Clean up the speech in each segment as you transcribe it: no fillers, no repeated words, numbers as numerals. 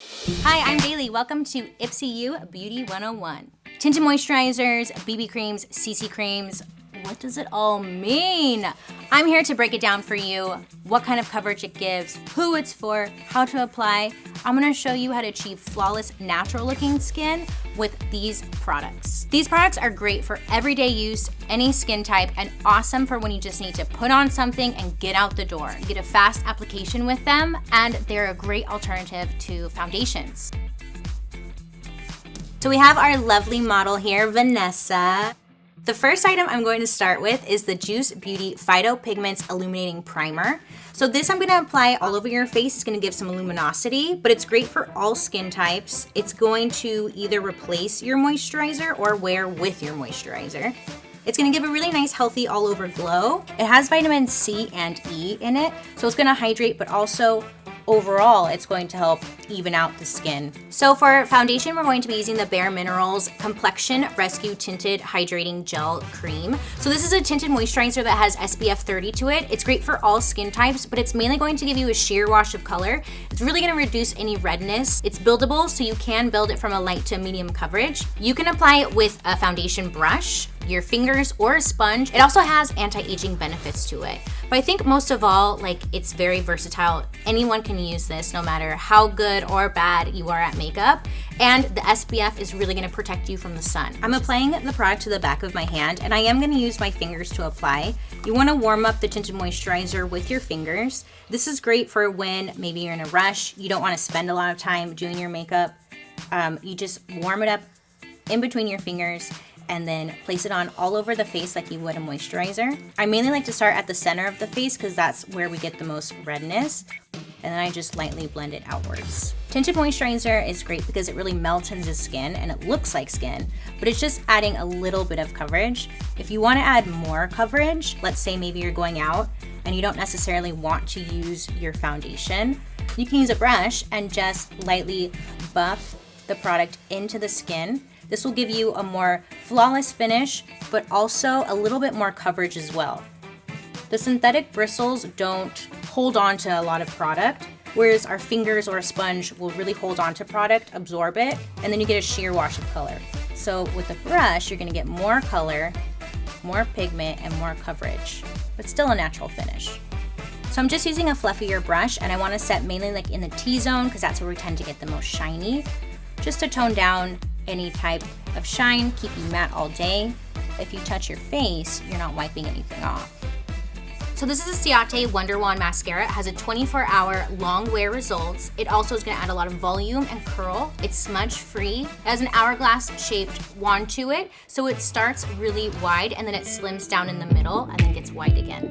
Hi, I'm Bailey. Welcome to IPSY Beauty 101. Tinted moisturizers, BB creams, CC creams. What does it all mean? I'm here to break it down for you, what kind of coverage it gives, who it's for, how to apply. I'm gonna show you how to achieve flawless, natural looking skin with these products. These products are great for everyday use, any skin type, and awesome for when you just need to put on something and get out the door. You get a fast application with them, and they're a great alternative to foundations. So we have our lovely model here, Vanessa. The first item I'm going to start with is the Juice Beauty PHYTO Pigments Illuminating Primer. So this I'm going to apply all over your face. It's going to give some luminosity, but it's great for all skin types. It's going to either replace your moisturizer or wear with your moisturizer. It's going to give a really nice, healthy, all-over glow. It has vitamin C and E in it, so it's going to hydrate, but also overall, it's going to help even out the skin. So for foundation, we're going to be using the BAREMINERALS Complexion Rescue Tinted Hydrating Gel Cream. So this is a tinted moisturizer that has SPF 30 to it. It's great for all skin types, but it's mainly going to give you a sheer wash of color. It's really gonna reduce any redness. It's buildable, so you can build it from a light to medium coverage. You can apply it with a foundation brush, your fingers, or a sponge. It also has anti-aging benefits to it. But I think most of all, it's very versatile. Anyone can use this no matter how good or bad you are at makeup. And the SPF is really gonna protect you from the sun. I'm applying the product to the back of my hand, and I am gonna use my fingers to apply. You wanna warm up the tinted moisturizer with your fingers. This is great for when maybe you're in a rush, you don't wanna spend a lot of time doing your makeup. You just warm it up in between your fingers and then place it on all over the face like you would a moisturizer. I mainly like to start at the center of the face because that's where we get the most redness. And then I just lightly blend it outwards. Tinted moisturizer is great because it really melts into skin and it looks like skin, but it's just adding a little bit of coverage. If you wanna add more coverage, let's say maybe you're going out and you don't necessarily want to use your foundation, you can use a brush and just lightly buff the product into the skin. This will give you a more flawless finish, but also a little bit more coverage as well. The synthetic bristles don't hold on to a lot of product, whereas our fingers or a sponge will really hold on to product, absorb it, and then you get a sheer wash of color. So with a brush, you're gonna get more color, more pigment, and more coverage, but still a natural finish. So I'm just using a fluffier brush, and I wanna set mainly in the T-zone, because that's where we tend to get the most shiny, just to tone down any type of shine, keep you matte all day. If you touch your face, you're not wiping anything off. So this is a Ciate Wonderwand mascara. It has a 24-hour long wear results. It also is gonna add a lot of volume and curl. It's smudge free. It has an hourglass shaped wand to it. So it starts really wide and then it slims down in the middle and then gets wide again.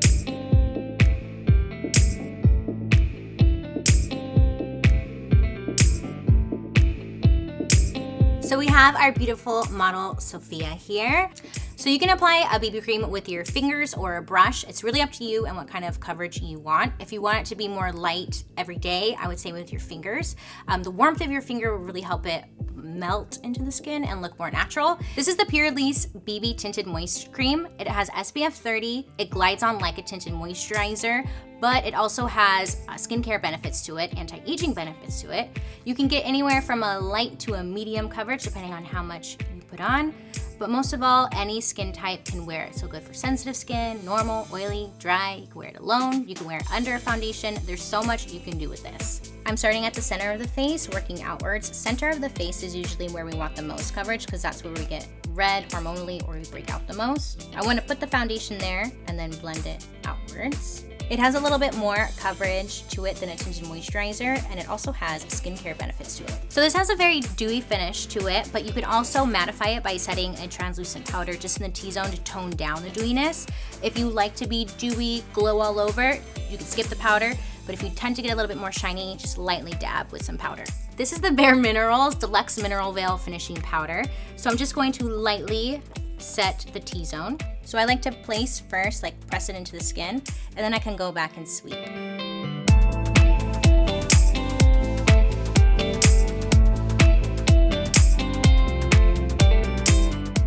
So we have our beautiful model Sophia here. So you can apply a BB cream with your fingers or a brush. It's really up to you and what kind of coverage you want. If you want it to be more light every day, I would say with your fingers. The warmth of your finger will really help it melt into the skin and look more natural. This is the Pur-lisse BB Tinted Moist Cream. It has SPF 30. It glides on like a tinted moisturizer, but it also has skincare benefits to it, anti-aging benefits to it. You can get anywhere from a light to a medium coverage depending on how much you put on. But most of all, any skin type can wear it. So good for sensitive skin, normal, oily, dry. You can wear it alone. You can wear it under a foundation. There's so much you can do with this. I'm starting at the center of the face, working outwards. Center of the face is usually where we want the most coverage because that's where we get red hormonally or we break out the most. I want to put the foundation there and then blend it outwards. It has a little bit more coverage to it than a tinted moisturizer, and it also has skincare benefits to it. So this has a very dewy finish to it, but you can also mattify it by setting a translucent powder just in the T-zone to tone down the dewiness. If you like to be dewy, glow all over, you can skip the powder, but if you tend to get a little bit more shiny, just lightly dab with some powder. This is the BAREMINERALS Deluxe Mineral Veil Finishing Powder. So I'm just going to lightly set the T-zone. So I like to place first, press it into the skin, and then I can go back and sweep.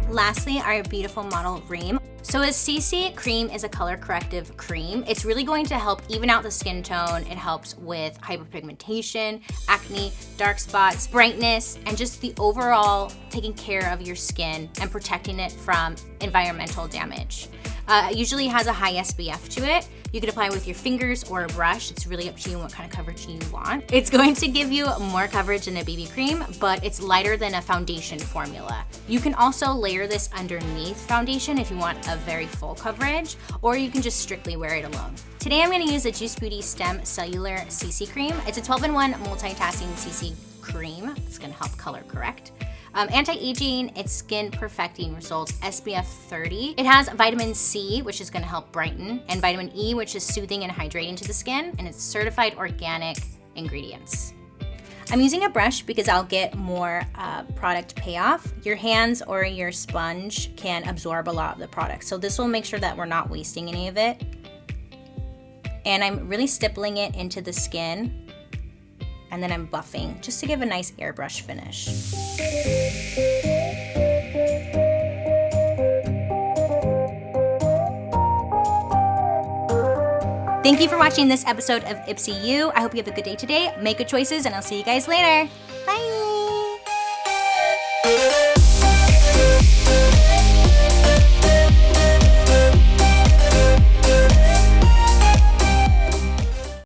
Lastly, our beautiful model Reem. So a CC cream is a color corrective cream. It's really going to help even out the skin tone. It helps with hyperpigmentation, acne, dark spots, brightness, and just the overall taking care of your skin and protecting it from environmental damage. It usually has a high SPF to it. You can apply with your fingers or a brush. It's really up to you what kind of coverage you want. It's going to give you more coverage than a BB cream, but it's lighter than a foundation formula. You can also layer this underneath foundation if you want a very full coverage, or you can just strictly wear it alone. Today I'm gonna use the Juice Beauty Stem Cellular CC Cream. It's a 12-in-1 multitasking CC cream. It's gonna help color correct. Anti-aging, it's skin perfecting results, SPF 30. It has vitamin C, which is gonna help brighten, and vitamin E, which is soothing and hydrating to the skin, and it's certified organic ingredients. I'm using a brush because I'll get more product payoff. Your hands or your sponge can absorb a lot of the product, so this will make sure that we're not wasting any of it. And I'm really stippling it into the skin, and then I'm buffing just to give a nice airbrush finish. Thank you for watching this episode of IPSY. I hope you have a good day today. Make good choices, and I'll see you guys later. Bye.